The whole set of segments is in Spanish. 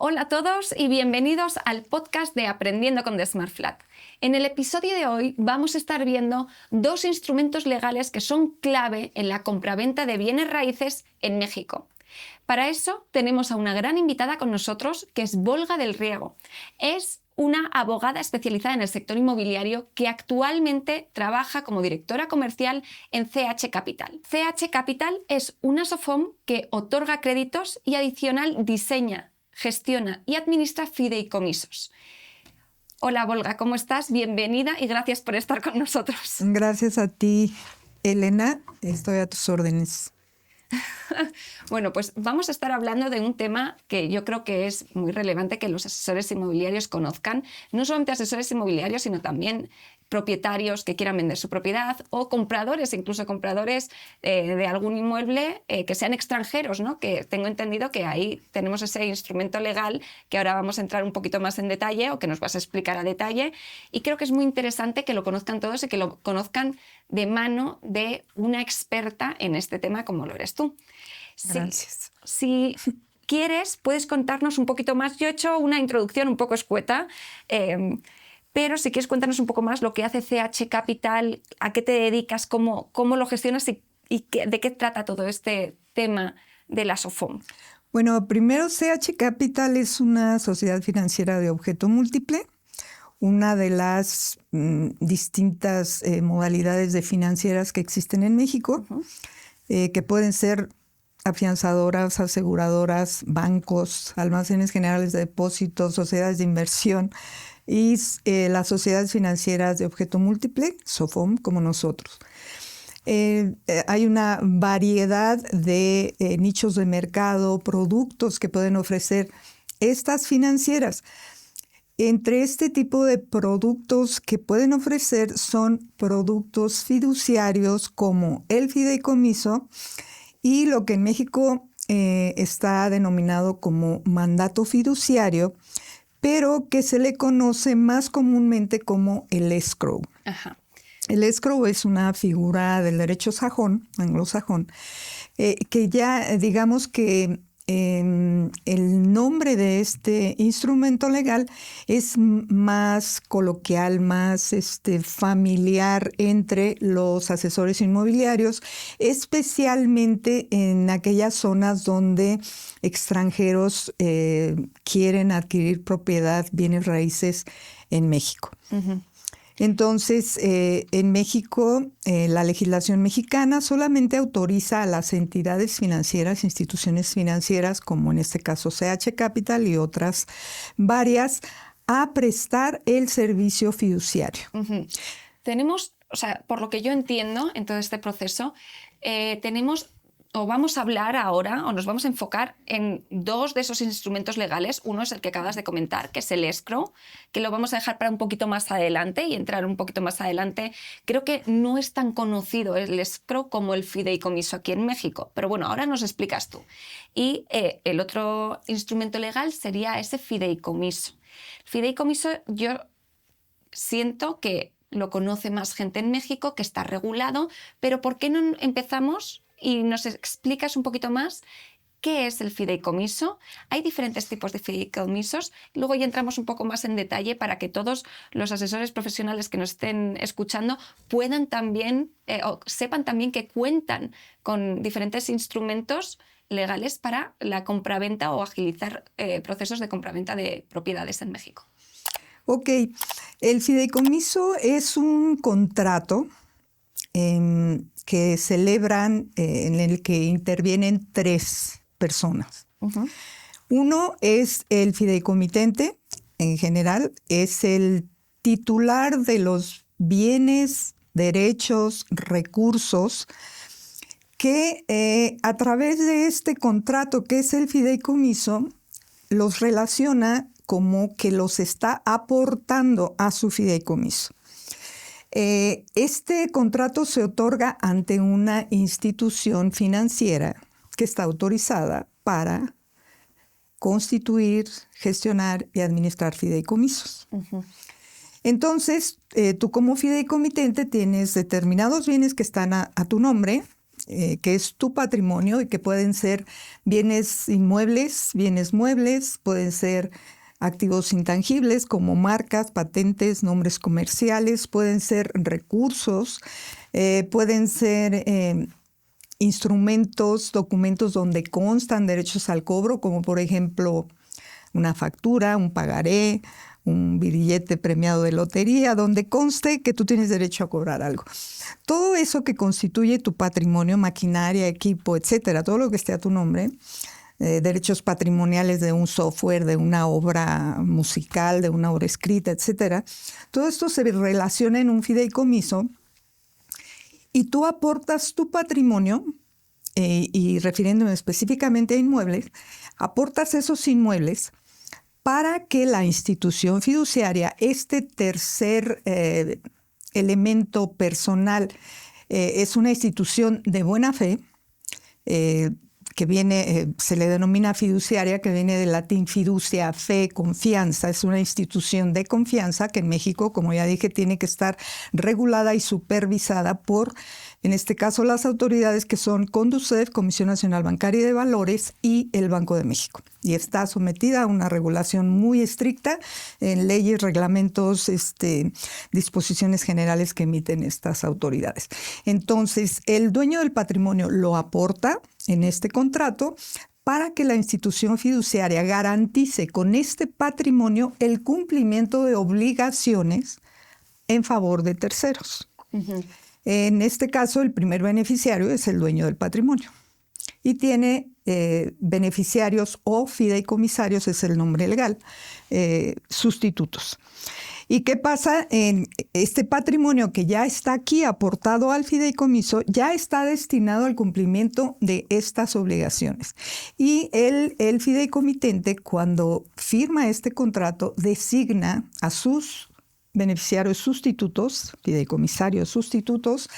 Hola a todos y bienvenidos al podcast de Aprendiendo con The Smart Flat. En el episodio de hoy vamos a estar viendo dos instrumentos legales que son clave en la compraventa de bienes raíces en México. Para eso tenemos a una gran invitada con nosotros que es Volga del Riego. Es una abogada especializada en el sector inmobiliario que actualmente trabaja como directora comercial en CH Capital. CH Capital es una SOFOM que otorga créditos y adicional diseña, gestiona y administra fideicomisos. Hola Volga, ¿cómo estás? Bienvenida y gracias por estar con nosotros. Gracias a ti, Elena. Estoy a tus órdenes. Bueno, pues vamos a estar hablando de un tema que yo creo que es muy relevante que los asesores inmobiliarios conozcan. No solamente asesores inmobiliarios, sino también propietarios que quieran vender su propiedad o compradores, incluso compradores de algún inmueble que sean extranjeros, ¿no? Que tengo entendido que ahí tenemos ese instrumento legal que ahora vamos a entrar un poquito más en detalle o que nos vas a explicar a detalle. Y creo que es muy interesante que lo conozcan todos y que lo conozcan de mano de una experta en este tema como lo eres tú. Gracias. Si quieres, puedes contarnos un poquito más. Yo he hecho una introducción un poco escueta, pero si quieres cuéntanos un poco más lo que hace CH Capital, a qué te dedicas, cómo lo gestionas y de qué trata todo este tema de la SOFOM. Bueno, primero CH Capital es una sociedad financiera de objeto múltiple, una de las distintas modalidades de financieras que existen en México, que pueden ser afianzadoras, aseguradoras, bancos, almacenes generales de depósitos, sociedades de inversión y las sociedades financieras de objeto múltiple, SOFOM, como nosotros. Hay una variedad de nichos de mercado, productos que pueden ofrecer estas financieras. Entre este tipo de productos que pueden ofrecer son productos fiduciarios como el fideicomiso y lo que en México está denominado como mandato fiduciario, pero que se le conoce más comúnmente como el escrow. Ajá. El escrow es una figura del derecho sajón, anglosajón, que ya digamos que el nombre de este instrumento legal es más coloquial, más familiar entre los asesores inmobiliarios, especialmente en aquellas zonas donde extranjeros quieren adquirir propiedad, bienes raíces en México. Uh-huh. Entonces, en México, la legislación mexicana solamente autoriza a las entidades financieras, instituciones financieras, como en este caso CH Capital y otras varias, a prestar el servicio fiduciario. Uh-huh. Tenemos, o sea, por lo que yo entiendo en todo este proceso, tenemos o vamos a hablar ahora o nos vamos a enfocar en dos de esos instrumentos legales. Uno es el que acabas de comentar, que es el escrow, que lo vamos a dejar para un poquito más adelante y entrar un poquito más adelante. Creo que no es tan conocido el escrow como el fideicomiso aquí en México, pero bueno, ahora nos explicas tú. Y el otro instrumento legal sería ese fideicomiso. El fideicomiso yo siento que lo conoce más gente en México, que está regulado, pero ¿por qué no empezamos y nos explicas un poquito más qué es el fideicomiso? Hay diferentes tipos de fideicomisos. Luego ya entramos un poco más en detalle para que todos los asesores profesionales que nos estén escuchando puedan también o sepan también que cuentan con diferentes instrumentos legales para la compraventa o agilizar procesos de compraventa de propiedades en México. Ok, el fideicomiso es un contrato que celebran, en el que intervienen tres personas. Uh-huh. Uno es el fideicomitente, en general, es el titular de los bienes, derechos, recursos, que a través de este contrato que es el fideicomiso, los relaciona como que los está aportando a su fideicomiso. Este contrato se otorga ante una institución financiera que está autorizada para constituir, gestionar y administrar fideicomisos. Uh-huh. Entonces, tú como fideicomitente tienes determinados bienes que están a tu nombre que es tu patrimonio y que pueden ser bienes inmuebles, bienes muebles, pueden ser activos intangibles como marcas, patentes, nombres comerciales, pueden ser recursos, pueden ser instrumentos, documentos donde constan derechos al cobro, como por ejemplo una factura, un pagaré, un billete premiado de lotería, donde conste que tú tienes derecho a cobrar algo. Todo eso que constituye tu patrimonio, maquinaria, equipo, etcétera, todo lo que esté a tu nombre, derechos patrimoniales de un software, de una obra musical, de una obra escrita, etcétera, todo esto se relaciona en un fideicomiso y tú aportas tu patrimonio, y refiriéndome específicamente a inmuebles, aportas esos inmuebles para que la institución fiduciaria, este tercer elemento personal, es una institución de buena fe, que viene, se le denomina fiduciaria, que viene del latín fiducia, fe, confianza. Es una institución de confianza que en México, como ya dije, tiene que estar regulada y supervisada por, en este caso, las autoridades que son Conducef, Comisión Nacional Bancaria y de Valores, y el Banco de México. Y está sometida a una regulación muy estricta en leyes, reglamentos, disposiciones generales que emiten estas autoridades. Entonces, el dueño del patrimonio lo aporta en este contrato para que la institución fiduciaria garantice con este patrimonio el cumplimiento de obligaciones en favor de terceros. Uh-huh. En este caso, el primer beneficiario es el dueño del patrimonio y tiene beneficiarios o fideicomisarios, es el nombre legal, sustitutos. ¿Y qué pasa? En este patrimonio que ya está aquí aportado al fideicomiso, ya está destinado al cumplimiento de estas obligaciones. Y el fideicomitente, cuando firma este contrato, designa a sus beneficiarios sustitutos, fideicomisarios sustitutos,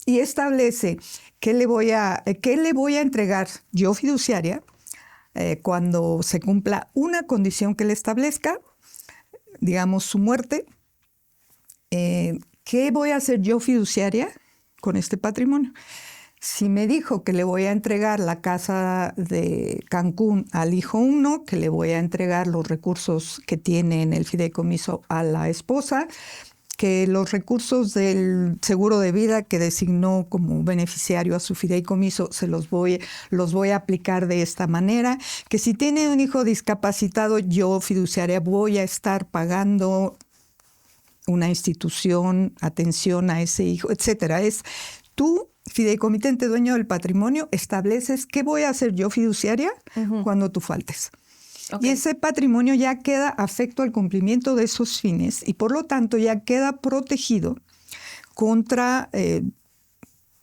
y establece qué le voy a entregar yo, fiduciaria, cuando se cumpla una condición que le establezca, digamos su muerte. ¿Qué voy a hacer yo, fiduciaria, con este patrimonio? Si me dijo que le voy a entregar la casa de Cancún al hijo 1, que le voy a entregar los recursos que tiene en el fideicomiso a la esposa, que los recursos del seguro de vida que designó como beneficiario a su fideicomiso los voy a aplicar de esta manera, que si tiene un hijo discapacitado, yo, fiduciaria, voy a estar pagando una institución, atención a ese hijo, etcétera. Es tú, fideicomitente, dueño del patrimonio, estableces qué voy a hacer yo, fiduciaria, cuando tú faltes. Okay. Y ese patrimonio ya queda afecto al cumplimiento de esos fines y por lo tanto ya queda protegido contra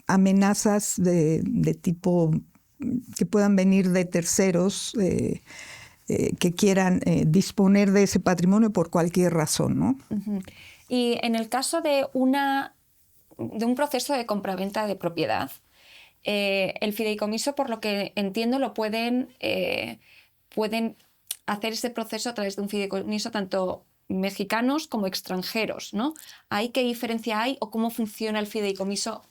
amenazas de tipo que puedan venir de terceros que quieran disponer de ese patrimonio por cualquier razón, ¿no? Uh-huh. Y en el caso de un proceso de compraventa de propiedad, el fideicomiso, por lo que entiendo, lo pueden hacer ese proceso a través de un fideicomiso tanto mexicanos como extranjeros, ¿no? ¿Hay qué diferencia hay o cómo funciona el fideicomiso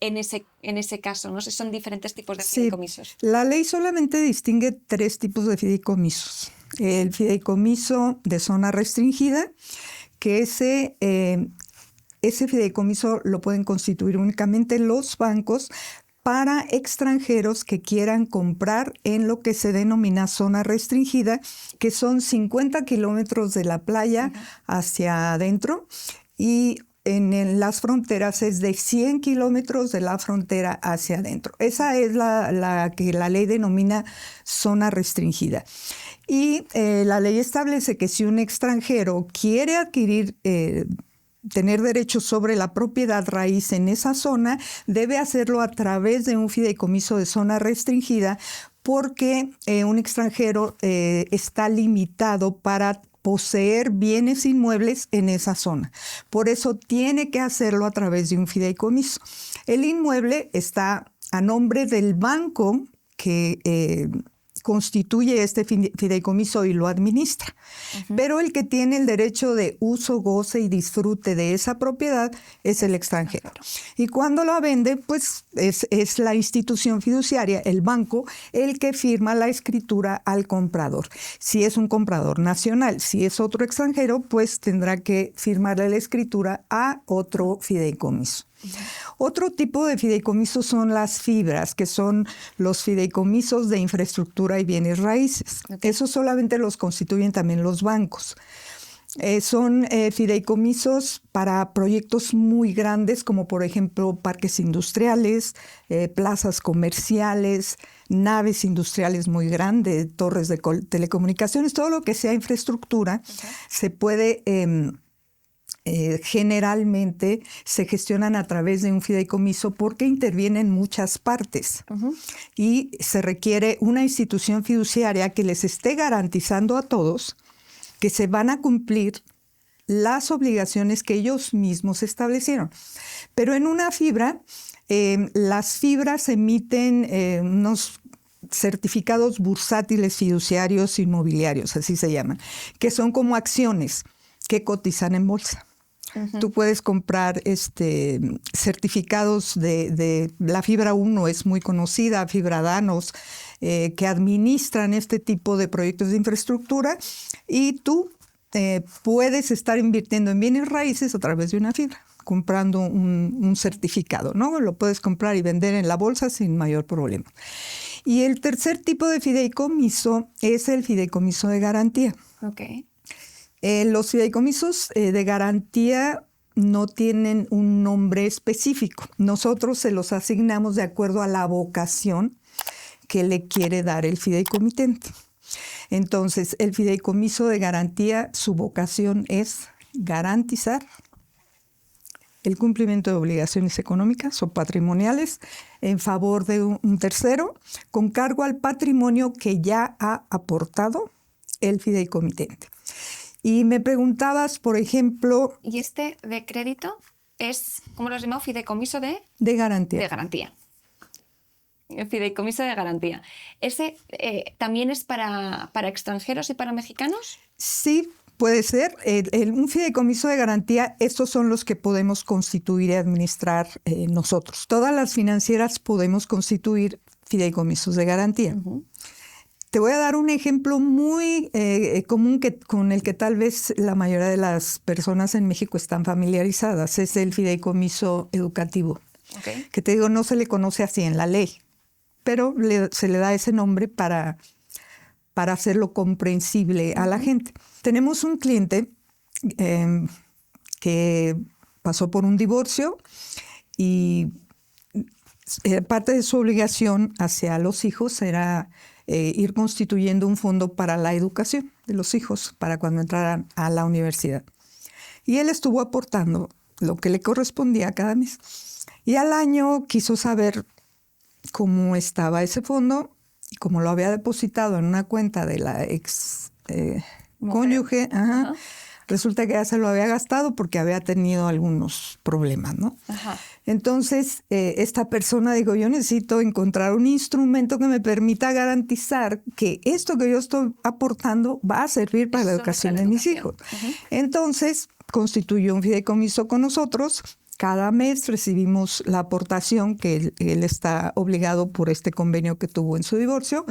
en ese caso? No sé, son diferentes tipos de fideicomisos. Sí, la ley solamente distingue 3 tipos de fideicomisos. El fideicomiso de zona restringida, que ese fideicomiso lo pueden constituir únicamente los bancos para extranjeros que quieran comprar en lo que se denomina zona restringida, que son 50 kilómetros de la playa hacia adentro, y en las fronteras es de 100 kilómetros de la frontera hacia adentro. Esa es la que la ley denomina zona restringida. Y la ley establece que si un extranjero quiere adquirir tener derechos sobre la propiedad raíz en esa zona, debe hacerlo a través de un fideicomiso de zona restringida, porque un extranjero está limitado para poseer bienes inmuebles en esa zona. Por eso tiene que hacerlo a través de un fideicomiso. El inmueble está a nombre del banco que constituye este fideicomiso y lo administra. Pero el que tiene el derecho de uso, goce y disfrute de esa propiedad es el extranjero. Y cuando la vende, pues es la institución fiduciaria, el banco, el que firma la escritura al comprador. Si es un comprador nacional, si es otro extranjero, pues tendrá que firmarle la escritura a otro fideicomiso. Otro tipo de fideicomisos son las fibras, que son los fideicomisos de infraestructura y bienes raíces. Esos solamente los constituyen también los bancos. Son fideicomisos para proyectos muy grandes, como por ejemplo parques industriales, plazas comerciales, naves industriales muy grandes, torres de telecomunicaciones, todo lo que sea infraestructura se puede... generalmente se gestionan a través de un fideicomiso porque intervienen muchas partes y se requiere una institución fiduciaria que les esté garantizando a todos que se van a cumplir las obligaciones que ellos mismos establecieron. Pero en una fibra, las fibras emiten unos certificados bursátiles fiduciarios inmobiliarios, así se llaman, que son como acciones que cotizan en bolsa. Tú puedes comprar certificados de la Fibra 1, es muy conocida, Fibra Danos, que administran este tipo de proyectos de infraestructura y tú puedes estar invirtiendo en bienes raíces a través de una fibra, comprando un certificado, ¿no? Lo puedes comprar y vender en la bolsa sin mayor problema. Y el tercer tipo de fideicomiso es el fideicomiso de garantía. Okay. Los fideicomisos de garantía no tienen un nombre específico. Nosotros se los asignamos de acuerdo a la vocación que le quiere dar el fideicomitente. Entonces, el fideicomiso de garantía, su vocación es garantizar el cumplimiento de obligaciones económicas o patrimoniales en favor de un tercero con cargo al patrimonio que ya ha aportado el fideicomitente. Y me preguntabas, por ejemplo... ¿Y este de crédito es, cómo lo has llamado, fideicomiso de...? De garantía. De garantía. El fideicomiso de garantía. ¿Ese también es para extranjeros y para mexicanos? Sí, puede ser. Un fideicomiso de garantía, estos son los que podemos constituir y administrar nosotros. Todas las financieras podemos constituir fideicomisos de garantía. Te voy a dar un ejemplo muy común con el que tal vez la mayoría de las personas en México están familiarizadas. Es el fideicomiso educativo. Okay. Que te digo, no se le conoce así en la ley, pero se le da ese nombre para hacerlo comprensible a la gente. Tenemos un cliente que pasó por un divorcio y parte de su obligación hacia los hijos era... ir constituyendo un fondo para la educación de los hijos para cuando entraran a la universidad. Y él estuvo aportando lo que le correspondía cada mes. Y al año quiso saber cómo estaba ese fondo y como lo había depositado en una cuenta de la ex cónyuge, resulta que ya se lo había gastado porque había tenido algunos problemas, ¿no? Entonces, esta persona dijo, yo necesito encontrar un instrumento que me permita garantizar que esto que yo estoy aportando va a servir para la educación de mis hijos. Entonces, constituyó un fideicomiso con nosotros. Cada mes recibimos la aportación que él está obligado por este convenio que tuvo en su divorcio.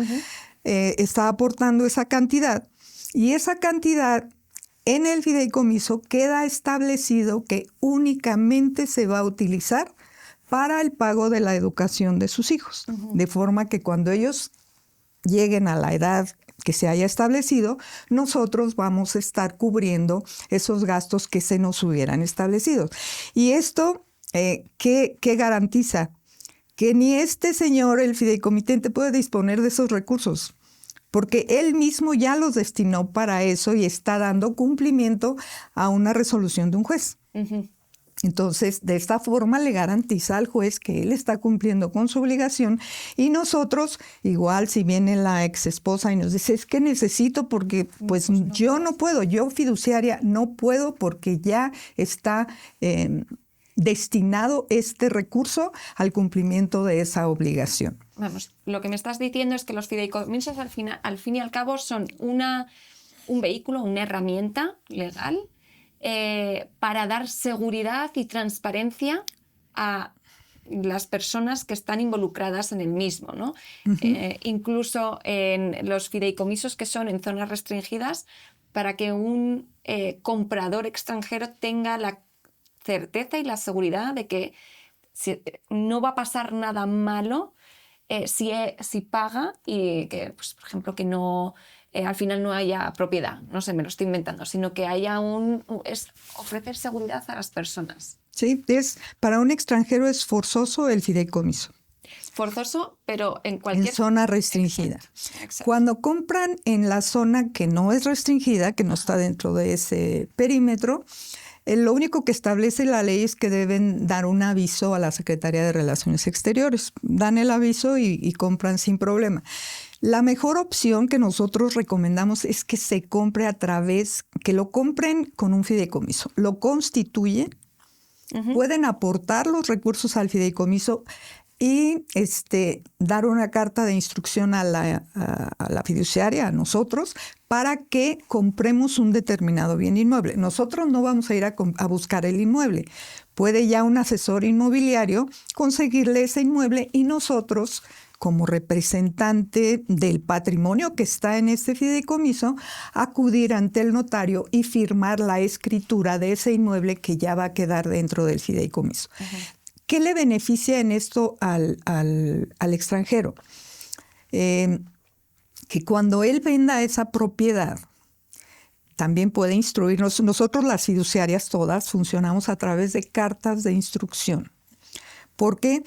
Está aportando esa cantidad y esa cantidad en el fideicomiso queda establecido que únicamente se va a utilizar para el pago de la educación de sus hijos. De forma que cuando ellos lleguen a la edad que se haya establecido, nosotros vamos a estar cubriendo esos gastos que se nos hubieran establecido. Y esto, ¿qué garantiza? Que ni este señor, el fideicomitente, puede disponer de esos recursos, porque él mismo ya los destinó para eso y está dando cumplimiento a una resolución de un juez. Entonces, de esta forma le garantiza al juez que él está cumpliendo con su obligación y nosotros, igual si viene la ex esposa y nos dice, es que necesito porque pues yo no puedo, yo fiduciaria no puedo porque ya está destinado este recurso al cumplimiento de esa obligación. Vamos, lo que me estás diciendo es que los fideicomisos al fin y al cabo son un vehículo, una herramienta legal para dar seguridad y transparencia a las personas que están involucradas en el mismo, ¿no? Incluso en los fideicomisos que son en zonas restringidas, para que un comprador extranjero tenga la certeza y la seguridad de que no va a pasar nada malo si paga y que, pues, por ejemplo, que no al final no haya propiedad, no sé, me lo estoy inventando, sino que haya es ofrecer seguridad a las personas. Sí, para un extranjero es forzoso el fideicomiso. Forzoso, pero en cualquier... En zona restringida. Exacto. Cuando compran en la zona que no es restringida, que no está dentro de ese perímetro, lo único que establece la ley es que deben dar un aviso a la Secretaría de Relaciones Exteriores. Dan el aviso y compran sin problema. La mejor opción que nosotros recomendamos es que se compre que lo compren con un fideicomiso. Lo constituyen, pueden aportar los recursos al fideicomiso y dar una carta de instrucción a la fiduciaria, a nosotros, para que compremos un determinado bien inmueble. Nosotros no vamos a ir a buscar el inmueble. Puede ya un asesor inmobiliario conseguirle ese inmueble y nosotros, como representante del patrimonio que está en este fideicomiso, acudir ante el notario y firmar la escritura de ese inmueble que ya va a quedar dentro del fideicomiso. ¿Qué le beneficia en esto al extranjero? Que cuando él venda esa propiedad, también puede instruirnos. Nosotros las fiduciarias todas funcionamos a través de cartas de instrucción, porque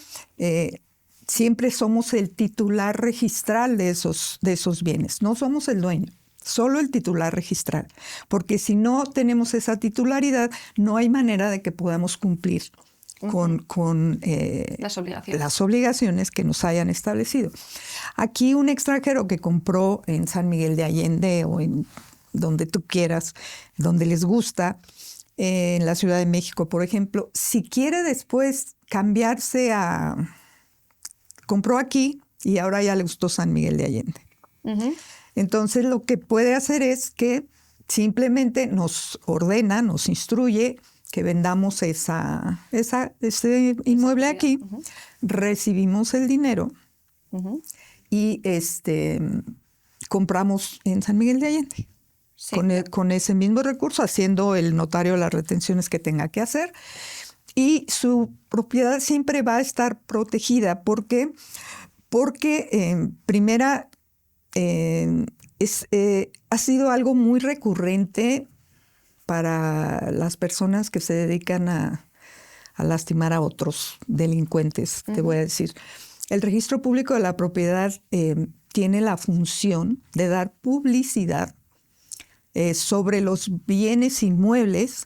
siempre somos el titular registral de esos bienes. No somos el dueño, solo el titular registral. Porque si no tenemos esa titularidad, no hay manera de que podamos cumplir con las obligaciones que nos hayan establecido. Aquí un extranjero que compró en San Miguel de Allende o en donde tú quieras, donde les gusta, en la Ciudad de México, por ejemplo, si quiere después cambiarse compró aquí y ahora ya le gustó San Miguel de Allende. Entonces lo que puede hacer es que simplemente nos ordena, nos instruye que vendamos ese inmueble aquí, recibimos el dinero y compramos en San Miguel de Allende. Sí. Con ese mismo recurso, haciendo el notario las retenciones que tenga que hacer. Y su propiedad siempre va a estar protegida. ¿Por qué? Porque, primera, ha sido algo muy recurrente para las personas que se dedican a lastimar a otros delincuentes, te voy a decir. El Registro Público de la Propiedad tiene la función de dar publicidad sobre los bienes inmuebles,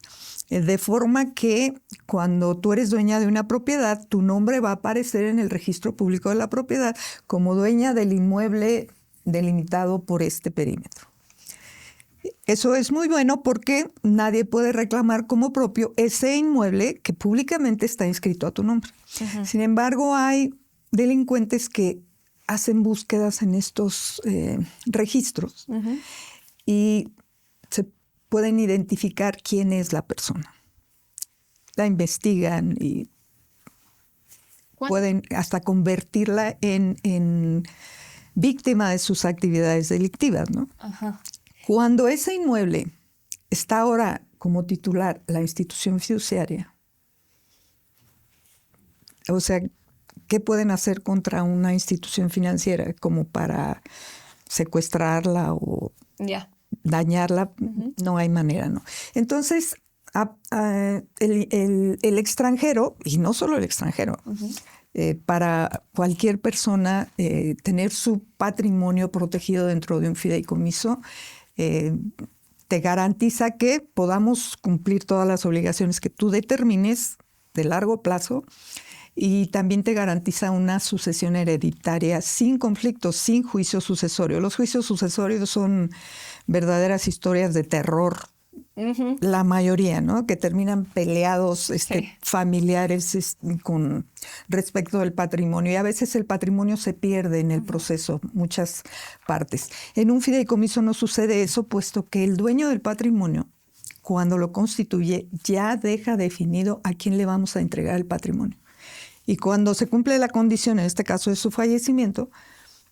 de forma que cuando tú eres dueña de una propiedad, tu nombre va a aparecer en el Registro Público de la Propiedad como dueña del inmueble delimitado por este perímetro. Eso es muy bueno porque nadie puede reclamar como propio ese inmueble que públicamente está inscrito a tu nombre. Sin embargo, hay delincuentes que hacen búsquedas en estos registros y se pueden identificar quién es la persona. La investigan y pueden hasta convertirla en víctima de sus actividades delictivas, ¿no? Cuando ese inmueble está ahora como titular la institución fiduciaria, o sea, ¿qué pueden hacer contra una institución financiera como para secuestrarla o dañarla? No hay manera, ¿no? Entonces, el extranjero, y no solo el extranjero, para cualquier persona, tener su patrimonio protegido dentro de un fideicomiso te garantiza que podamos cumplir todas las obligaciones que tú determines de largo plazo y también te garantiza una sucesión hereditaria sin conflictos, sin juicio sucesorio. Los juicios sucesorios son verdaderas historias de terror la mayoría, ¿no? Que terminan peleados familiares con respecto del patrimonio. Y a veces el patrimonio se pierde en el proceso, muchas partes. En un fideicomiso no sucede eso, puesto que el dueño del patrimonio, cuando lo constituye, ya deja definido a quién le vamos a entregar el patrimonio. Y cuando se cumple la condición, en este caso de su fallecimiento,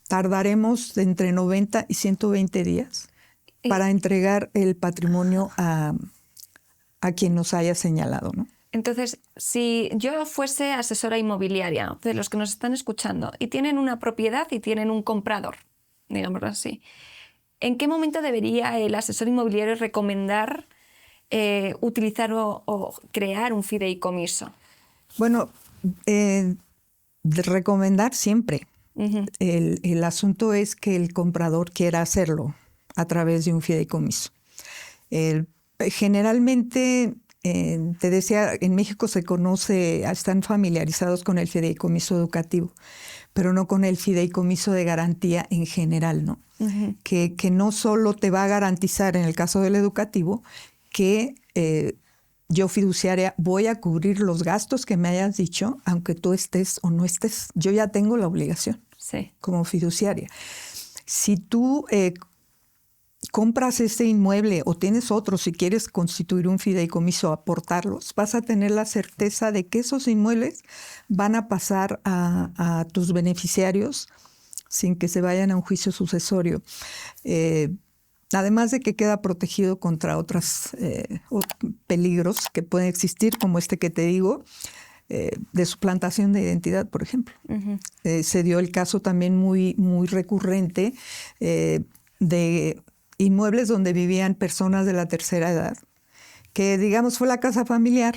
tardaremos de entre 90 y 120 días para entregar el patrimonio a quien nos haya señalado, ¿no? Entonces, si yo fuese asesora inmobiliaria, de los que nos están escuchando, y tienen una propiedad y tienen un comprador, digámoslo así, ¿en qué momento debería el asesor inmobiliario recomendar utilizar o crear un fideicomiso? Bueno, de recomendar siempre. El asunto es que el comprador quiera hacerlo a través de un fideicomiso. Generalmente, te decía, en México se conoce, están familiarizados con el fideicomiso educativo, pero no con el fideicomiso de garantía en general, ¿no? Que no solo te va a garantizar, en el caso del educativo, que yo, fiduciaria, voy a cubrir los gastos que me hayas dicho, aunque tú estés o no estés. Yo ya tengo la obligación como fiduciaria. Si tú compras este inmueble o tienes otro, si quieres constituir un fideicomiso, aportarlos, vas a tener la certeza de que esos inmuebles van a pasar a tus beneficiarios sin que se vayan a un juicio sucesorio. Además de que queda protegido contra otros peligros que pueden existir, como este que te digo, de suplantación de identidad, por ejemplo. Se dio el caso también muy, muy recurrente de inmuebles donde vivían personas de la tercera edad, que digamos fue la casa familiar,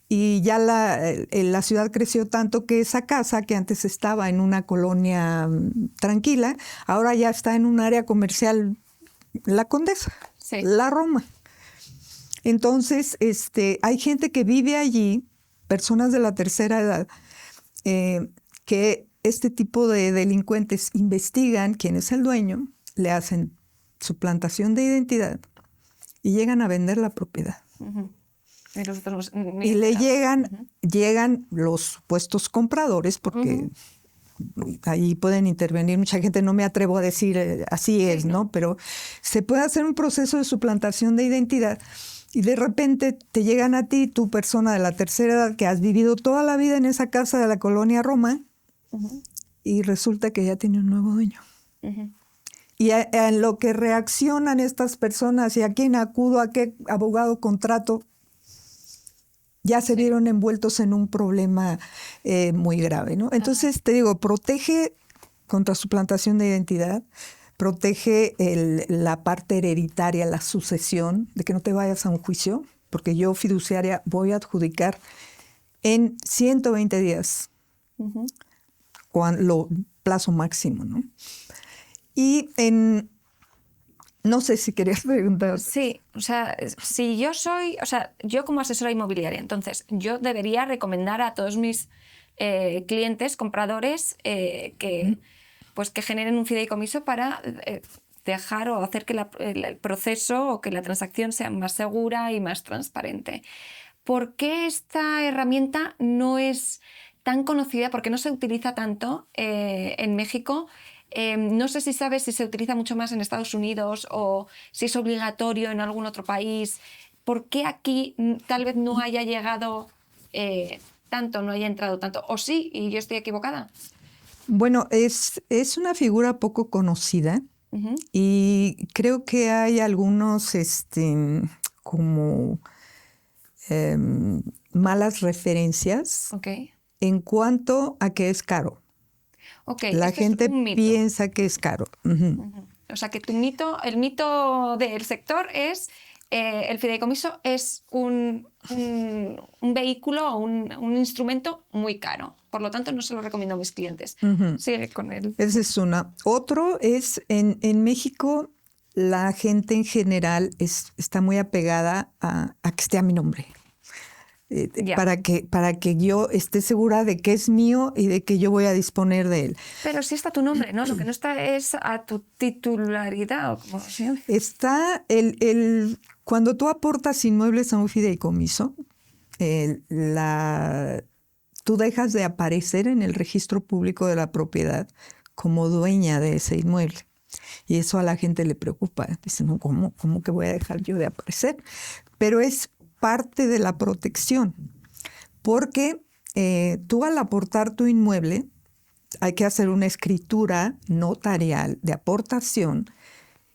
y ya la ciudad creció tanto que esa casa, que antes estaba en una colonia tranquila, ahora ya está en un área comercial, la Condesa, la Roma. Entonces, hay gente que vive allí, personas de la tercera edad, que este tipo de delincuentes investigan quién es el dueño, le hacen suplantación de identidad y llegan a vender la propiedad. Y le llegan los supuestos compradores, porque ahí pueden intervenir mucha gente, no me atrevo a decir así es, ¿no? Pero se puede hacer un proceso de suplantación de identidad y de repente te llegan a ti, tu persona de la tercera edad, que has vivido toda la vida en esa casa de la colonia Roma, y resulta que ya tiene un nuevo dueño. Y en lo que reaccionan estas personas y a quién acudo, a qué abogado contrato, ya se vieron envueltos en un problema muy grave, ¿no? Entonces, te digo, protege contra suplantación de identidad, protege la parte hereditaria, la sucesión, de que no te vayas a un juicio, porque yo, fiduciaria, voy a adjudicar en 120 días, plazo máximo, ¿no? Y no sé si querías preguntar. Sí, o sea, si yo yo como asesora inmobiliaria, entonces yo debería recomendar a todos mis clientes, compradores, que generen un fideicomiso para dejar o hacer que el proceso o que la transacción sea más segura y más transparente. ¿Por qué esta herramienta no es tan conocida? ¿Por qué no se utiliza tanto en México? No sé si sabes si se utiliza mucho más en Estados Unidos o si es obligatorio en algún otro país. ¿Por qué aquí tal vez no haya llegado tanto, no haya entrado tanto? ¿O sí, y yo estoy equivocada? Bueno, es una figura poco conocida y creo que hay algunos como malas referencias en cuanto a que es caro. La gente piensa que es caro. O sea, que el mito del sector es el fideicomiso es un vehículo o un instrumento muy caro. Por lo tanto, no se lo recomiendo a mis clientes. Sigue con él. Esa es una. Otro es, en México, la gente en general está muy apegada a que esté a mi nombre. Para que yo esté segura de que es mío y de que yo voy a disponer de él. Pero sí está tu nombre, ¿no? Lo que no está es a tu titularidad, o como se llama. Está Cuando tú aportas inmuebles a un fideicomiso, tú dejas de aparecer en el registro público de la propiedad como dueña de ese inmueble. Y eso a la gente le preocupa. Dicen, no, ¿cómo que voy a dejar yo de aparecer? Pero es parte de la protección, porque tú al aportar tu inmueble, hay que hacer una escritura notarial de aportación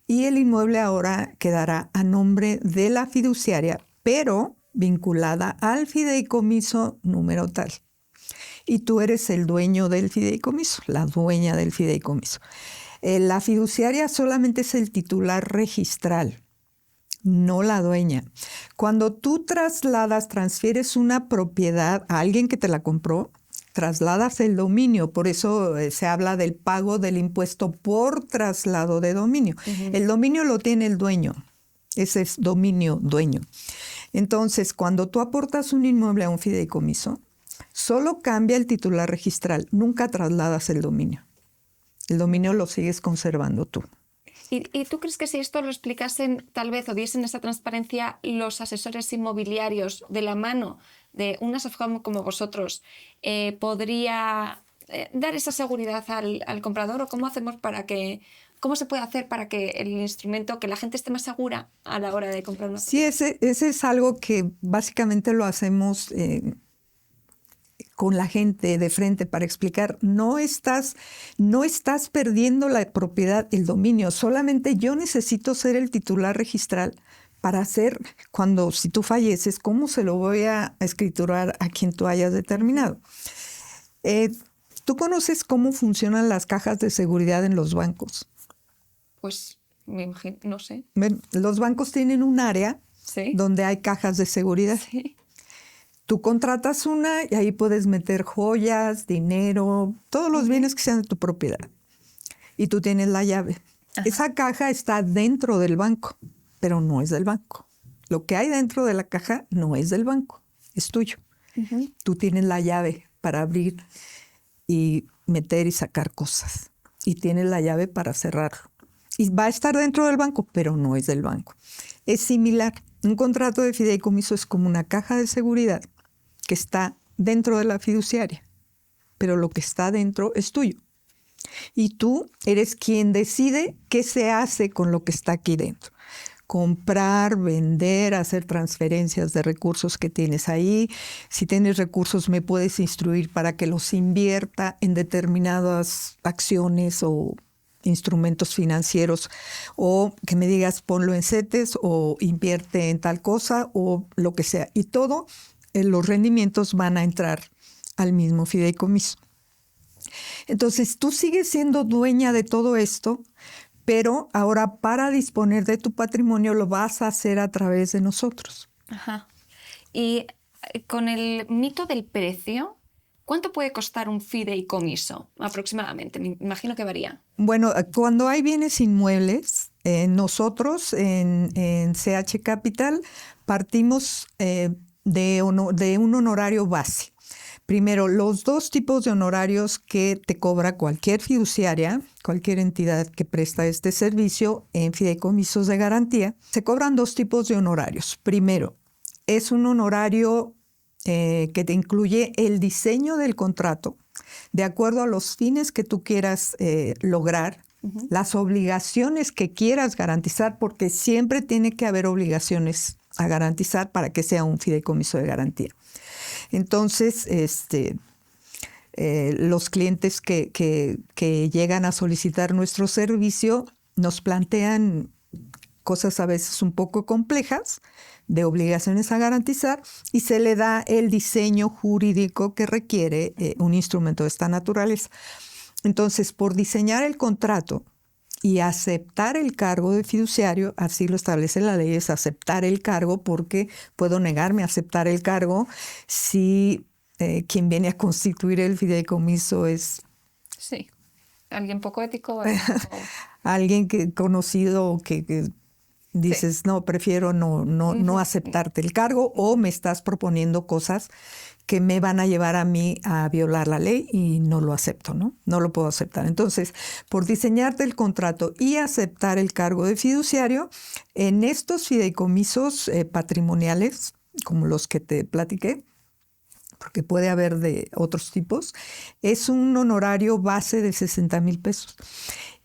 y el inmueble ahora quedará a nombre de la fiduciaria, pero vinculada al fideicomiso número tal. Y tú eres el dueño del fideicomiso, la dueña del fideicomiso. La fiduciaria solamente es el titular registral, no la dueña. Cuando tú transfieres una propiedad a alguien que te la compró, trasladas el dominio. Por eso se habla del pago del impuesto por traslado de dominio. El dominio lo tiene el dueño. Ese es dominio dueño. Entonces, cuando tú aportas un inmueble a un fideicomiso, solo cambia el titular registral. Nunca trasladas el dominio. El dominio lo sigues conservando tú. ¿Y tú crees que si esto lo explicasen, tal vez, o diesen esa transparencia los asesores inmobiliarios de la mano de un asesor como vosotros, podría dar esa seguridad al comprador? ¿O cómo se puede hacer para que el instrumento, que la gente esté más segura a la hora de comprar una propiedad? Sí, ese es algo que básicamente lo hacemos con la gente de frente para explicar, no estás perdiendo la propiedad, el dominio, solamente yo necesito ser el titular registral para hacer, si tú falleces, ¿cómo se lo voy a escriturar a quien tú hayas determinado? ¿Tú conoces cómo funcionan las cajas de seguridad en los bancos? Pues me imagino, no sé. Los bancos tienen un área ¿Sí? donde hay cajas de seguridad. Sí. Tú contratas una y ahí puedes meter joyas, dinero, todos los bienes que sean de tu propiedad. Y tú tienes la llave. Ajá. Esa caja está dentro del banco, pero no es del banco. Lo que hay dentro de la caja no es del banco, es tuyo. Tú tienes la llave para abrir y meter y sacar cosas. Y tienes la llave para cerrarlo. Y va a estar dentro del banco, pero no es del banco. Es similar. Un contrato de fideicomiso es como una caja de seguridad que está dentro de la fiduciaria, pero lo que está dentro es tuyo. Y tú eres quien decide qué se hace con lo que está aquí dentro. Comprar, vender, hacer transferencias de recursos que tienes ahí. Si tienes recursos, me puedes instruir para que los invierta en determinadas acciones o instrumentos financieros, o que me digas ponlo en CETES o invierte en tal cosa o lo que sea. Y todo, los rendimientos van a entrar al mismo fideicomiso. Entonces, tú sigues siendo dueña de todo esto, pero ahora para disponer de tu patrimonio lo vas a hacer a través de nosotros. Ajá. Y con el mito del precio, ¿cuánto puede costar un fideicomiso aproximadamente? Me imagino que varía. Bueno, cuando hay bienes inmuebles, nosotros en CH Capital partimos de un honorario base. Primero, los dos tipos de honorarios que te cobra cualquier fiduciaria, cualquier entidad que presta este servicio en fideicomisos de garantía, se cobran dos tipos de honorarios. Primero, es un honorario que te incluye el diseño del contrato, de acuerdo a los fines que tú quieras lograr, las obligaciones que quieras garantizar, porque siempre tiene que haber obligaciones a garantizar para que sea un fideicomiso de garantía. Entonces, los clientes que llegan a solicitar nuestro servicio nos plantean cosas a veces un poco complejas de obligaciones a garantizar y se le da el diseño jurídico que requiere un instrumento de esta naturaleza. Entonces, por diseñar el contrato y aceptar el cargo de fiduciario, así lo establece la ley, es aceptar el cargo, porque puedo negarme a aceptar el cargo si quien viene a constituir el fideicomiso es... Sí, alguien poco ético. alguien conocido que Dices, no, prefiero no aceptarte el cargo, o me estás proponiendo cosas que me van a llevar a mí a violar la ley y no lo acepto, ¿no? No lo puedo aceptar. Entonces, por diseñarte el contrato y aceptar el cargo de fiduciario, en estos fideicomisos patrimoniales, como los que te platiqué, porque puede haber de otros tipos, es un honorario base de 60,000 pesos.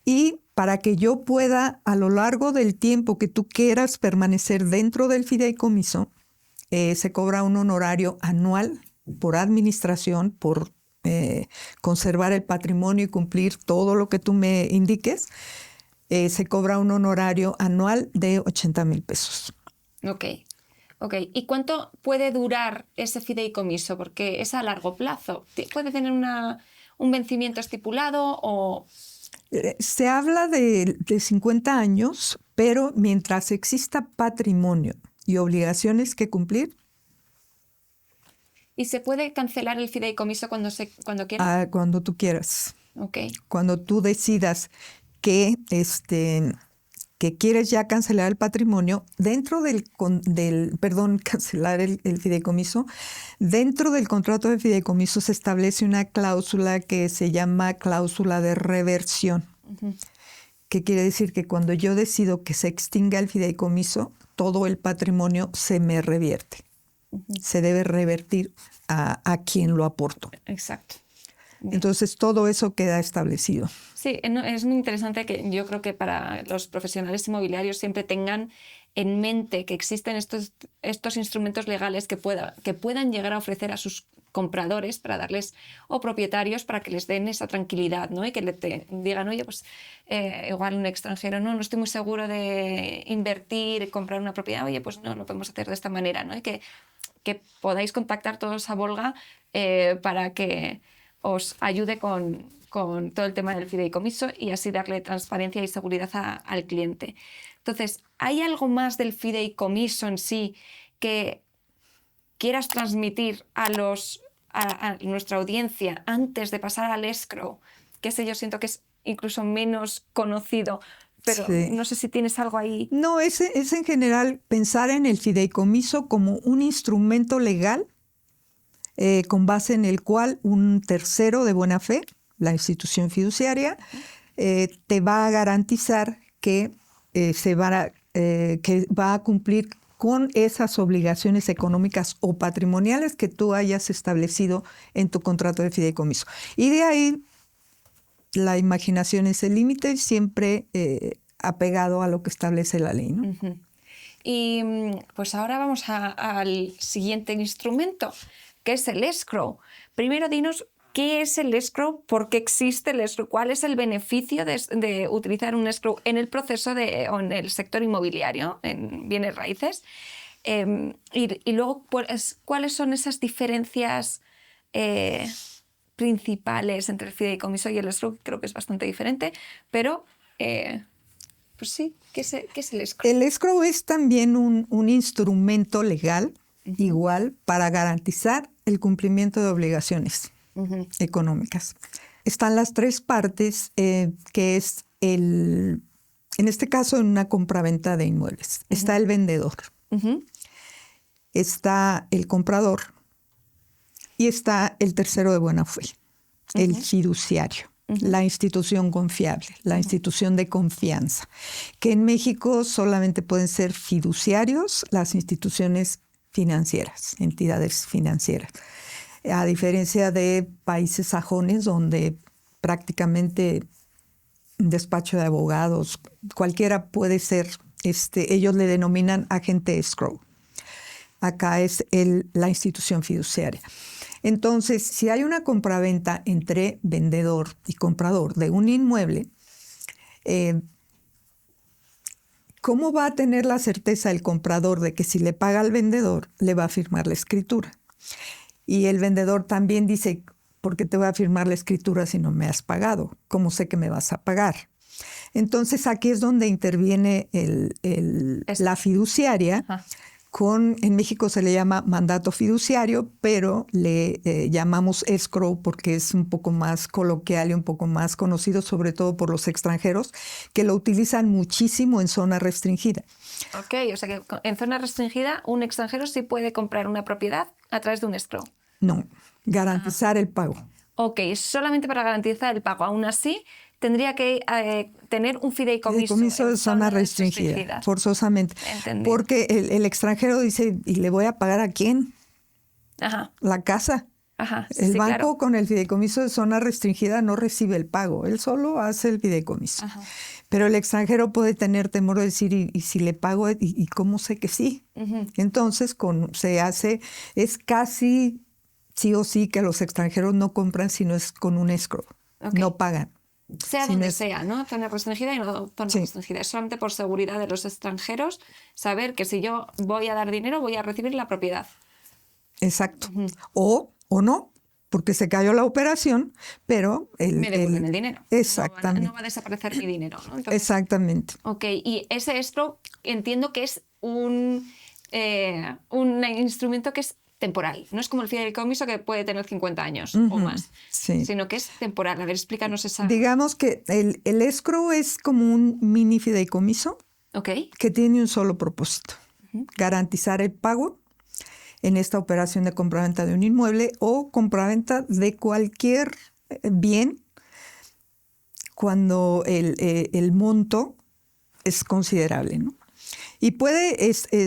Y para que yo pueda, a lo largo del tiempo que tú quieras permanecer dentro del fideicomiso, se cobra un honorario anual por administración, por conservar el patrimonio y cumplir todo lo que tú me indiques. Se cobra un honorario anual de 80,000 pesos. Ok. ¿Y cuánto puede durar ese fideicomiso? Porque es a largo plazo. ¿Puede tener un vencimiento estipulado o...? Se habla de 50 años, pero mientras exista patrimonio y obligaciones que cumplir. ¿Y se puede cancelar el fideicomiso cuando quiera? Cuando tú quieras. Ok. Cuando tú decidas que quieres ya cancelar el patrimonio, cancelar el fideicomiso, dentro del contrato de fideicomiso se establece una cláusula que se llama cláusula de reversión. Que quiere decir que cuando yo decido que se extinga el fideicomiso, todo el patrimonio se me revierte. Se debe revertir a quien lo aportó. Exacto. Bien. Entonces, todo eso queda establecido. Sí, es muy interesante que yo creo que para los profesionales inmobiliarios siempre tengan en mente que existen estos instrumentos legales que puedan llegar a ofrecer a sus compradores para darles, o propietarios, para que les den esa tranquilidad, ¿no? Y que digan, oye, pues igual un extranjero, no estoy muy seguro de invertir, comprar una propiedad, oye, pues no, lo podemos hacer de esta manera, ¿no? Y que podáis contactar todos a Volga para que os ayude con todo el tema del fideicomiso y así darle transparencia y seguridad al cliente. Entonces, ¿hay algo más del fideicomiso en sí que quieras transmitir a nuestra audiencia antes de pasar al escrow? Que ese yo siento que es incluso menos conocido, pero sí. No sé si tienes algo ahí. No, es en general pensar en el fideicomiso como un instrumento legal con base en el cual un tercero de buena fe, la institución fiduciaria, te va a garantizar que va a cumplir con esas obligaciones económicas o patrimoniales que tú hayas establecido en tu contrato de fideicomiso. Y de ahí la imaginación es el límite, siempre apegado a lo que establece la ley, ¿no? Uh-huh. Y pues ahora vamos al siguiente instrumento, que es el escrow. Primero dinos qué es el escrow, por qué existe el escrow, cuál es el beneficio de utilizar un escrow en el proceso o en el sector inmobiliario, en bienes raíces, y luego pues, cuáles son esas diferencias principales entre el fideicomiso y el escrow. Creo que es bastante diferente, pero pues sí, ¿qué es el escrow? El escrow es también un instrumento legal, igual, para garantizar el cumplimiento de obligaciones económicas. Están las tres partes, que es en este caso, en una compraventa de inmuebles. Está el vendedor, está el comprador y está el tercero de buena fe, el fiduciario, la institución confiable, la institución de confianza, que en México solamente pueden ser fiduciarios las instituciones financieras, entidades financieras. A diferencia de países sajones donde prácticamente un despacho de abogados, cualquiera puede ser, ellos le denominan agente escrow. Acá es la institución fiduciaria. Entonces, si hay una compraventa entre vendedor y comprador de un inmueble, ¿cómo va a tener la certeza el comprador de que si le paga al vendedor, le va a firmar la escritura? Y el vendedor también dice, ¿por qué te voy a firmar la escritura si no me has pagado? ¿Cómo sé que me vas a pagar? Entonces aquí es donde interviene la fiduciaria en México se le llama mandato fiduciario, pero le llamamos escrow porque es un poco más coloquial y un poco más conocido, sobre todo por los extranjeros, que lo utilizan muchísimo en zona restringida. Ok, o sea que en zona restringida un extranjero sí puede comprar una propiedad a través de un escrow. No, garantizar el pago. Ok, solamente para garantizar el pago. Aún así, tendría que tener un fideicomiso. Fideicomiso de en zona zonas restringida, restringidas. forzosamente. Entendido. Porque el extranjero dice, ¿y le voy a pagar a quién? Ajá, La casa. ajá. El sí, banco claro. con el fideicomiso de zona restringida no recibe el pago, él solo hace el fideicomiso. Ajá. Pero el extranjero puede tener temor de decir, ¿y si le pago? ¿Y cómo sé que sí? Ujú. Entonces es casi sí o sí que los extranjeros no compran si no es con un escrow, Ok. no pagan. Sea Si no donde es- sea, ¿no? Zona restringida y no zona Sí. restringida. Es solamente por seguridad de los extranjeros saber que si yo voy a dar dinero voy a recibir la propiedad. Exacto. O no, porque se cayó la operación, pero Me devuelven el dinero. Exactamente. No va a desaparecer mi dinero, ¿no? Entonces, Exactamente. ok, y ese escrow entiendo que es un instrumento que es temporal. No es como el fideicomiso que puede tener 50 años o más, Sí. sino que es temporal. A ver, explícanos esa... Digamos que el escrow es como un mini fideicomiso Ok, que tiene un solo propósito, garantizar el pago en esta operación de compraventa de un inmueble o compraventa de cualquier bien cuando el monto es considerable, ¿no? Y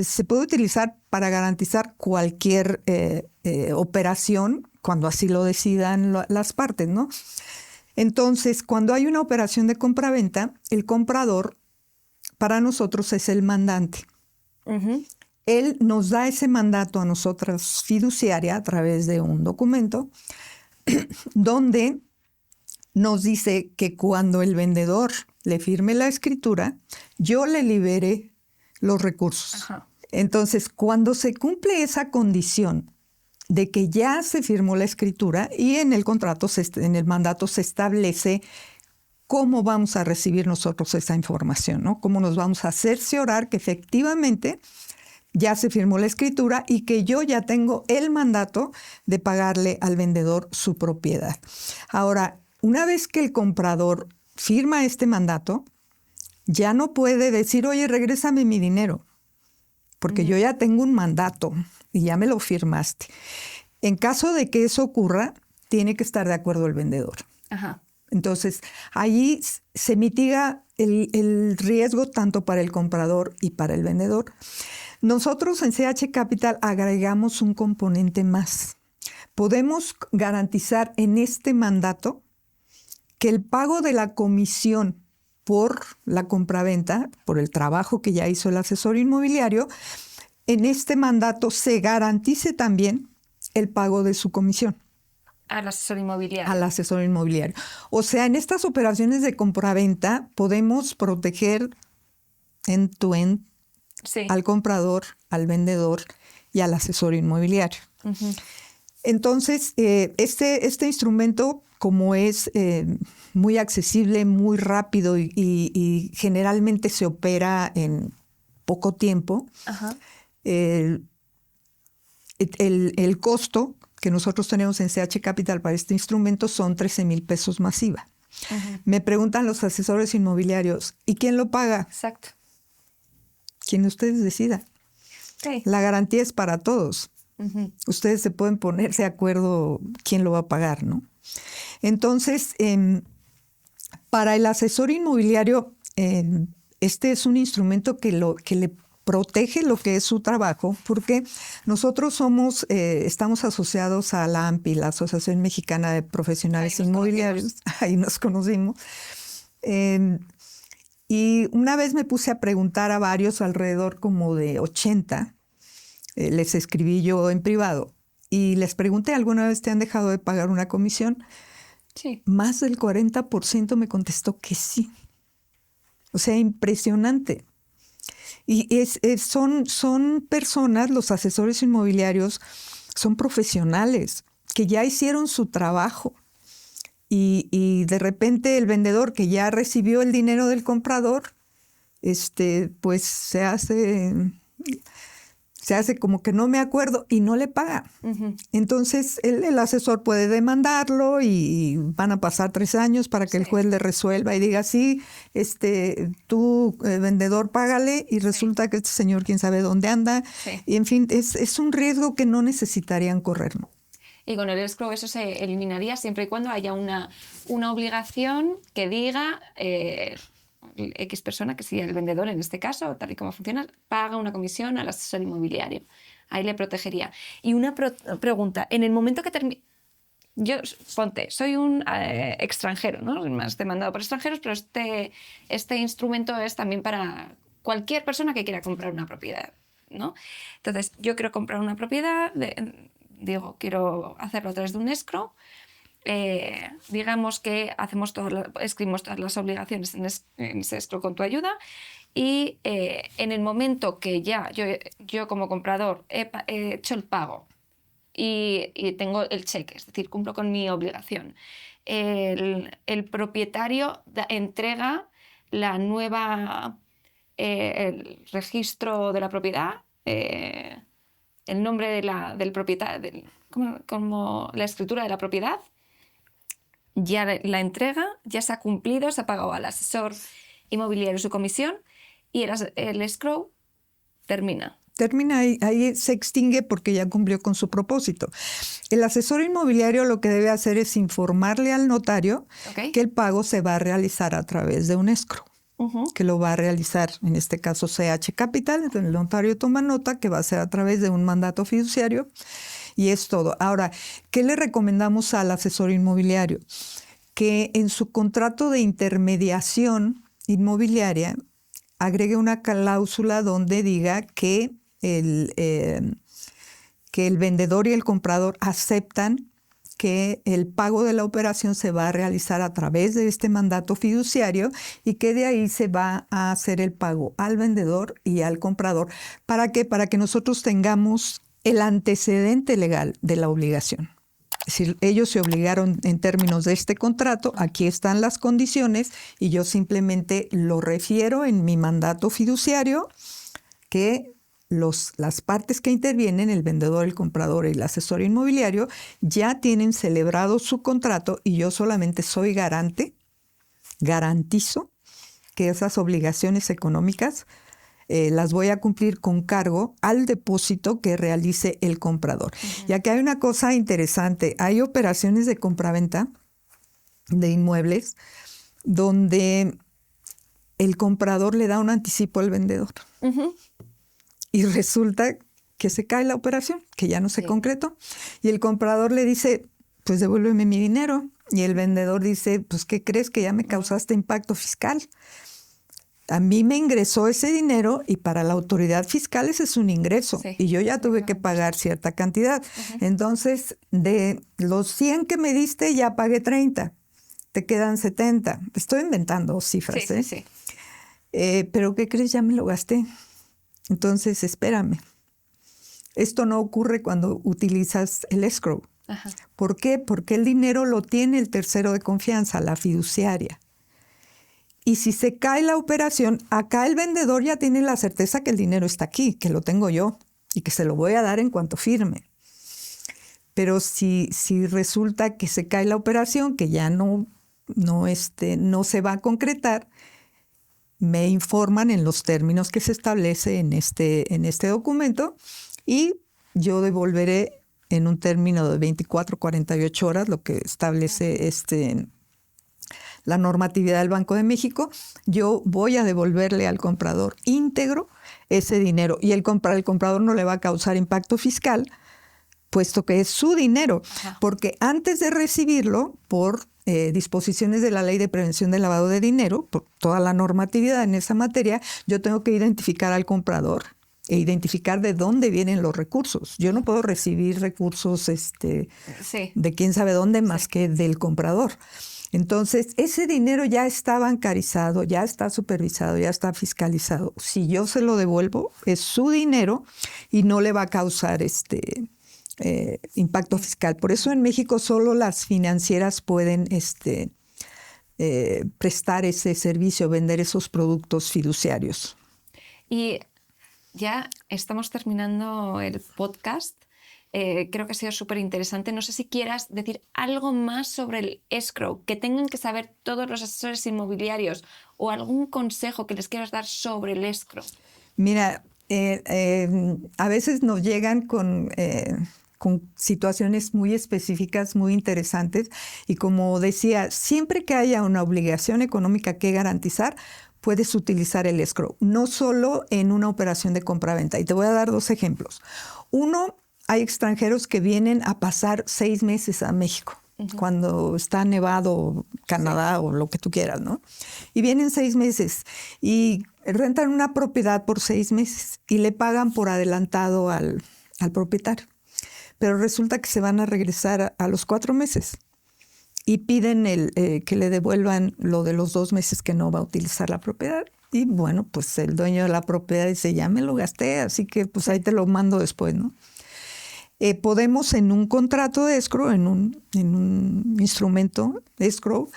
se puede utilizar para garantizar cualquier operación cuando así lo decidan las partes, ¿no? Entonces, cuando hay una operación de compraventa, el comprador para nosotros es el mandante. ujú, Él nos da ese mandato a nosotras fiduciaria a través de un documento donde nos dice que cuando el vendedor le firme la escritura, yo le libere los recursos. ajá. Entonces, cuando se cumple esa condición de que ya se firmó la escritura y en el contrato, en el mandato se establece cómo vamos a recibir nosotros esa información, ¿no? Cómo nos vamos a cerciorar que efectivamente ya se firmó la escritura y que yo ya tengo el mandato de pagarle al vendedor su propiedad. Ahora, una vez que el comprador firma este mandato, ya no puede decir, oye, regrésame mi dinero, porque yo ya tengo un mandato y ya me lo firmaste. En caso de que eso ocurra, tiene que estar de acuerdo el vendedor. Ajá. Entonces, allí se mitiga el riesgo tanto para el comprador y para el vendedor. Nosotros en CH Capital agregamos un componente más. Podemos garantizar en este mandato que el pago de la comisión por la compraventa, por el trabajo que ya hizo el asesor inmobiliario, en este mandato se garantice también el pago de su comisión Al asesor inmobiliario. al asesor inmobiliario. O sea, en estas operaciones de compraventa podemos proteger end-to-end Sí. al comprador, al vendedor y al asesor inmobiliario. Ujú. Entonces, este instrumento, como es muy accesible, muy rápido y generalmente se opera en poco tiempo, Ajá. el costo que nosotros tenemos en CH Capital para este instrumento son 13,000 pesos masiva. Ujú. Me preguntan los asesores inmobiliarios, ¿y quién lo paga? Exacto. Quien ustedes decidan. Sí. La garantía es para todos. Ujú. Ustedes se pueden poner de acuerdo quién lo va a pagar, ¿no? Entonces, para el asesor inmobiliario, este es un instrumento que le protege lo que es su trabajo, porque nosotros estamos asociados a la AMPI, la Asociación Mexicana de Profesionales Ahí nos Inmobiliarios, ahí nos conocimos. Y una vez me puse a preguntar a varios, alrededor como de 80, les escribí yo en privado y les pregunté, ¿alguna vez te han dejado de pagar una comisión? Sí. Más del 40% me contestó que sí. O sea, impresionante. Y son personas, los asesores inmobiliarios, son profesionales que ya hicieron su trabajo. Y de repente el vendedor que ya recibió el dinero del comprador, pues se hace se hace como que no me acuerdo y no le paga. Entonces el asesor puede demandarlo y van a pasar 3 años para que el juez le resuelva y diga, sí, tú, vendedor, págale, y resulta que este señor quién sabe dónde anda. Y en fin, es un riesgo que no necesitarían correr, ¿no? Y con el escrow eso se eliminaría siempre y cuando haya una obligación que diga X persona, que sería el vendedor en este caso, tal y como funciona, paga una comisión al asesor inmobiliario. Ahí le protegería. Y una pregunta, en el momento que termine... Yo, ponte, soy un extranjero, ¿no? Más demandado por extranjeros, pero este instrumento es también para cualquier persona que quiera comprar una propiedad, ¿no? Entonces, yo quiero comprar una propiedad, digo, quiero hacerlo a través de un escrow. Digamos que escribimos todas las obligaciones en ese escrow con tu ayuda, y en el momento que ya yo como comprador he hecho el pago y tengo el cheque, es decir, cumplo con mi obligación, el propietario entrega la nueva, el registro de la propiedad, el nombre del propietario, como la escritura de la propiedad, ya la entrega, ya se ha cumplido, se ha pagado al asesor inmobiliario su comisión y el escrow termina. Termina ahí se extingue porque ya cumplió con su propósito. El asesor inmobiliario lo que debe hacer es informarle al notario que el pago se va a realizar a través de un escrow, que lo va a realizar, en este caso CH Capital. Entonces el notario toma nota que va a ser a través de un mandato fiduciario y es todo. Ahora, ¿qué le recomendamos al asesor inmobiliario? Que en su contrato de intermediación inmobiliaria agregue una cláusula donde diga que el vendedor y el comprador aceptan que el pago de la operación se va a realizar a través de este mandato fiduciario y que de ahí se va a hacer el pago al vendedor y al comprador. ¿Para qué? Para que nosotros tengamos el antecedente legal de la obligación. Es decir, ellos se obligaron en términos de este contrato, aquí están las condiciones y yo simplemente lo refiero en mi mandato fiduciario que las partes que intervienen, el vendedor, el comprador y el asesor inmobiliario, ya tienen celebrado su contrato y yo solamente soy garantizo que esas obligaciones económicas las voy a cumplir con cargo al depósito que realice el comprador. Y aquí hay una cosa interesante, hay operaciones de compraventa de inmuebles donde el comprador le da un anticipo al vendedor. Y resulta que se cae la operación, que ya no se concretó. Y el comprador le dice, pues devuélveme mi dinero. Y el vendedor dice, pues ¿qué crees? Que ya me causaste impacto fiscal. A mí me ingresó ese dinero y para la autoridad fiscal ese es un ingreso. Y yo ya tuve que pagar cierta cantidad. Entonces, de los 100 que me diste, ya pagué 30. Te quedan 70. Estoy inventando cifras, Sí. Pero ¿qué crees? Ya me lo gasté. Entonces, espérame. Esto no ocurre cuando utilizas el escrow. ¿Por qué? Porque el dinero lo tiene el tercero de confianza, la fiduciaria. Y si se cae la operación, acá el vendedor ya tiene la certeza que el dinero está aquí, que lo tengo yo y que se lo voy a dar en cuanto firme. Pero si resulta que se cae la operación, que ya no se va a concretar, me informan en los términos que se establece en este documento y yo devolveré en un término de 24, 48 horas, lo que establece la normatividad del Banco de México. Yo voy a devolverle al comprador íntegro ese dinero y el comprador no le va a causar impacto fiscal, puesto que es su dinero, porque antes de recibirlo, por disposiciones de la Ley de Prevención del Lavado de Dinero, por toda la normatividad en esa materia, yo tengo que identificar al comprador e identificar de dónde vienen los recursos. Yo no puedo recibir recursos de quién sabe dónde más que del comprador. Entonces, ese dinero ya está bancarizado, ya está supervisado, ya está fiscalizado. Si yo se lo devuelvo, es su dinero y no le va a causar impacto fiscal. Por eso en México solo las financieras pueden prestar ese servicio, vender esos productos fiduciarios. Y Ya estamos terminando el podcast. Creo que ha sido súper interesante. No sé si quieras decir algo más sobre el escrow, que tengan que saber todos los asesores inmobiliarios, o algún consejo que les quieras dar sobre el escrow. Mira, a veces nos llegan con situaciones muy específicas, muy interesantes, y como decía, siempre que haya una obligación económica que garantizar, puedes utilizar el escrow, no solo en una operación de compraventa. Y te voy a dar 2 ejemplos. Uno, hay extranjeros que vienen a pasar 6 meses a México, cuando está nevado Canadá, o lo que tú quieras, ¿no? Y vienen 6 meses y rentan una propiedad por 6 meses y le pagan por adelantado al propietario. Pero resulta que se van a regresar a los 4 meses y piden que le devuelvan lo de los 2 meses que no va a utilizar la propiedad. Y bueno, pues el dueño de la propiedad dice, ya me lo gasté, así que pues ahí te lo mando después, ¿no? Podemos en un contrato de escrow, en un instrumento de escrow,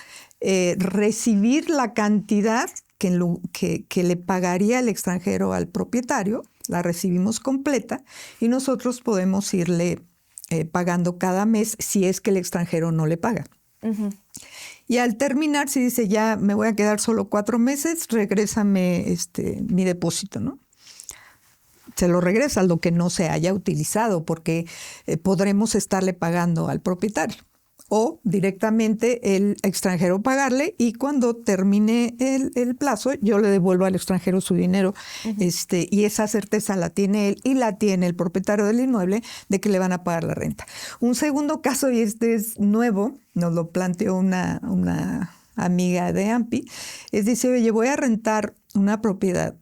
recibir la cantidad que le pagaría el extranjero al propietario, la recibimos completa y nosotros podemos irle pagando cada mes si es que el extranjero no le paga. Y al terminar, si dice, ya me voy a quedar solo 4 meses, regrésame mi depósito, ¿no? Se lo regresa lo que no se haya utilizado, porque podremos estarle pagando al propietario o directamente el extranjero pagarle, y cuando termine el plazo yo le devuelvo al extranjero su dinero. Y esa certeza la tiene él y la tiene el propietario del inmueble de que le van a pagar la renta. Un segundo caso, y este es nuevo, nos lo planteó una amiga de AMPI, dice, oye, voy a rentar una propiedad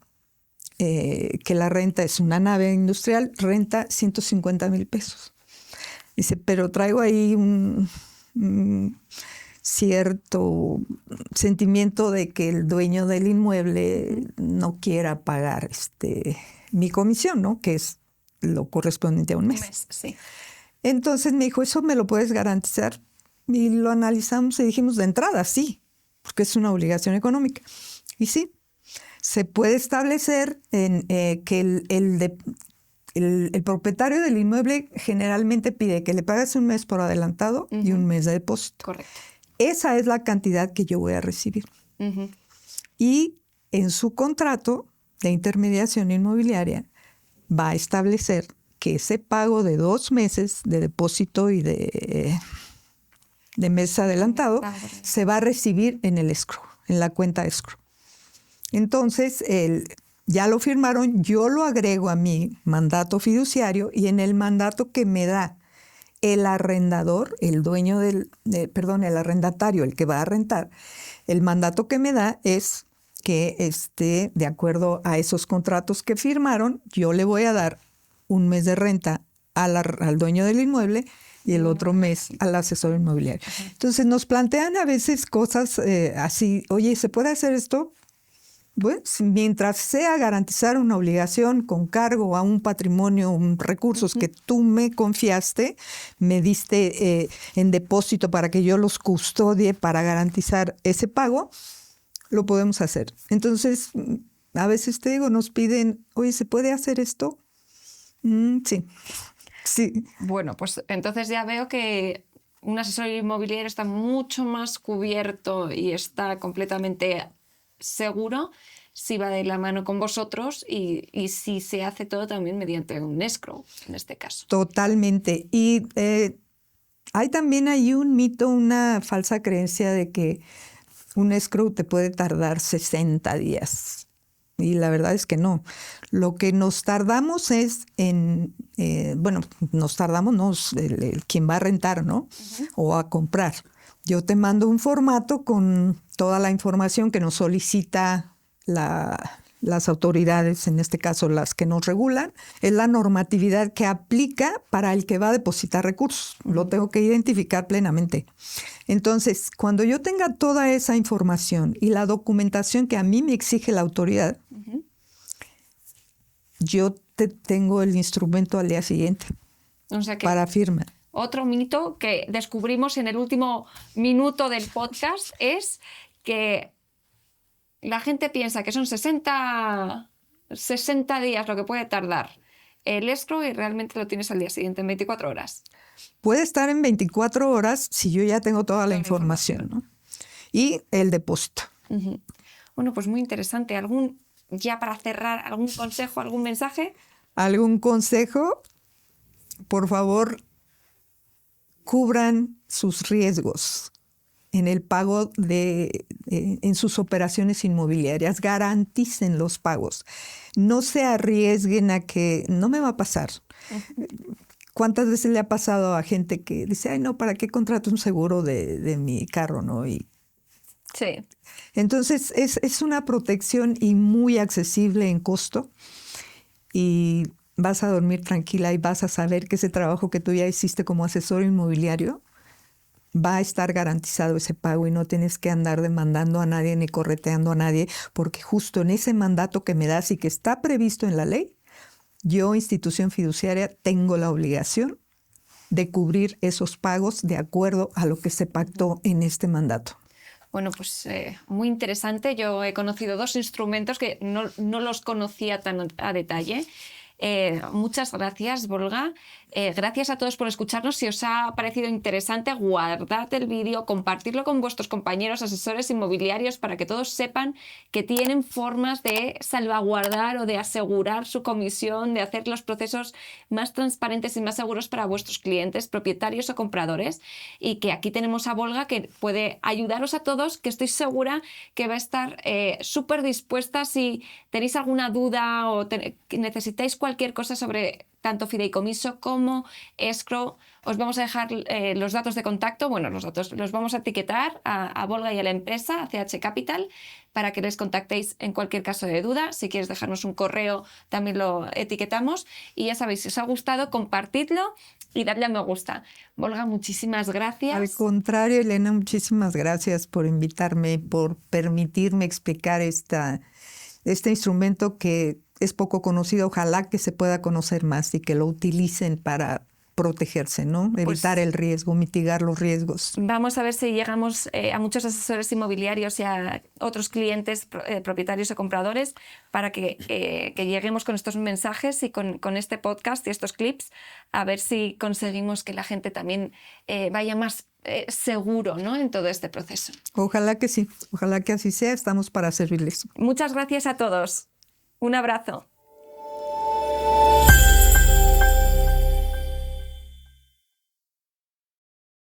que la renta es una nave industrial, renta 150,000 pesos. Dice, pero traigo ahí un cierto sentimiento de que el dueño del inmueble no quiera pagar mi comisión, ¿no? Que es lo correspondiente a un mes. Sí. Entonces me dijo, ¿eso me lo puedes garantizar? Y lo analizamos y dijimos, de entrada, sí, porque es una obligación económica. Y sí, se puede establecer que el propietario del inmueble generalmente pide que le pagues un mes por adelantado y un mes de depósito. Correcto. Esa es la cantidad que yo voy a recibir. Y en su contrato de intermediación inmobiliaria va a establecer que ese pago de 2 meses de depósito y de mes adelantado se va a recibir en el escrow, en la cuenta escrow. Entonces, ya lo firmaron, yo lo agrego a mi mandato fiduciario, y en el mandato que me da el arrendador, el dueño el arrendatario, el que va a rentar, el mandato que me da es que de acuerdo a esos contratos que firmaron, yo le voy a dar un mes de renta al dueño del inmueble y el otro mes al asesor inmobiliario. Entonces nos plantean a veces cosas así, oye, ¿se puede hacer esto? Bueno, mientras sea garantizar una obligación con cargo a un patrimonio, recursos que tú me confiaste, me diste en depósito para que yo los custodie para garantizar ese pago, lo podemos hacer. Entonces, a veces te digo, nos piden, oye, ¿se puede hacer esto? Sí. Sí. Bueno, pues entonces ya veo que un asesor inmobiliario está mucho más cubierto y está completamente seguro si va de la mano con vosotros y si se hace todo también mediante un escrow, en este caso. Totalmente. Y hay también ahí un mito, una falsa creencia de que un escrow te puede tardar 60 días. Y la verdad es que no. Lo que nos tardamos es nos tardamos quien va a rentar, ¿no? O a comprar. Yo te mando un formato con toda la información que nos solicita las autoridades, en este caso las que nos regulan. Es la normatividad que aplica para el que va a depositar recursos. Lo tengo que identificar plenamente. Entonces, cuando yo tenga toda esa información y la documentación que a mí me exige la autoridad, yo tengo el instrumento al día siguiente, o sea que para firma. Otro mito que descubrimos en el último minuto del podcast es que la gente piensa que son 60 60 días lo que puede tardar el escrow y realmente lo tienes al día siguiente, en 24 horas. Puede estar en 24 horas si yo ya tengo toda la información, ¿no? Y el depósito. Uh-huh. Bueno, pues muy interesante. Ya para cerrar, algún consejo, algún mensaje? ¿Algún consejo? Por favor, cubran sus riesgos en el pago en sus operaciones inmobiliarias. Garanticen los pagos. No se arriesguen a que no me va a pasar. Uh-huh. ¿Cuántas veces le ha pasado a gente que dice, ay, no, ¿para qué contrato un seguro de mi carro, no? Sí. Entonces, es una protección y muy accesible en costo. Y vas a dormir tranquila y vas a saber que ese trabajo que tú ya hiciste como asesor inmobiliario va a estar garantizado ese pago y no tienes que andar demandando a nadie ni correteando a nadie, porque justo en ese mandato que me das y que está previsto en la ley, yo, institución fiduciaria, tengo la obligación de cubrir esos pagos de acuerdo a lo que se pactó en este mandato. Bueno, pues muy interesante. Yo he conocido 2 instrumentos que no los conocía tan a detalle. Muchas gracias, Volga. Gracias a todos por escucharnos. Si os ha parecido interesante, guardad el vídeo, compartirlo con vuestros compañeros asesores inmobiliarios para que todos sepan que tienen formas de salvaguardar o de asegurar su comisión, de hacer los procesos más transparentes y más seguros para vuestros clientes, propietarios o compradores. Y que aquí tenemos a Volga que puede ayudaros a todos, que estoy segura que va a estar súper dispuesta si tenéis alguna duda o necesitáis cualquier cosa sobre tanto fideicomiso como escrow. Os vamos a dejar los datos de contacto, bueno, los datos los vamos a etiquetar a Volga y a la empresa, a CH Capital, para que les contactéis en cualquier caso de duda. Si quieres dejarnos un correo, también lo etiquetamos. Y ya sabéis, si os ha gustado, compartidlo y dadle a me gusta. Volga, muchísimas gracias. Al contrario, Elena, muchísimas gracias por invitarme, por permitirme explicar este instrumento que es poco conocido. Ojalá que se pueda conocer más y que lo utilicen para protegerse, ¿no? Evitar el riesgo, mitigar los riesgos. Vamos a ver si llegamos a muchos asesores inmobiliarios y a otros clientes, propietarios o compradores, para que lleguemos con estos mensajes y con este podcast y estos clips, a ver si conseguimos que la gente también vaya más seguro, ¿no?, en todo este proceso. Ojalá que sí, ojalá que así sea. Estamos para servirles. Muchas gracias a todos. Un abrazo.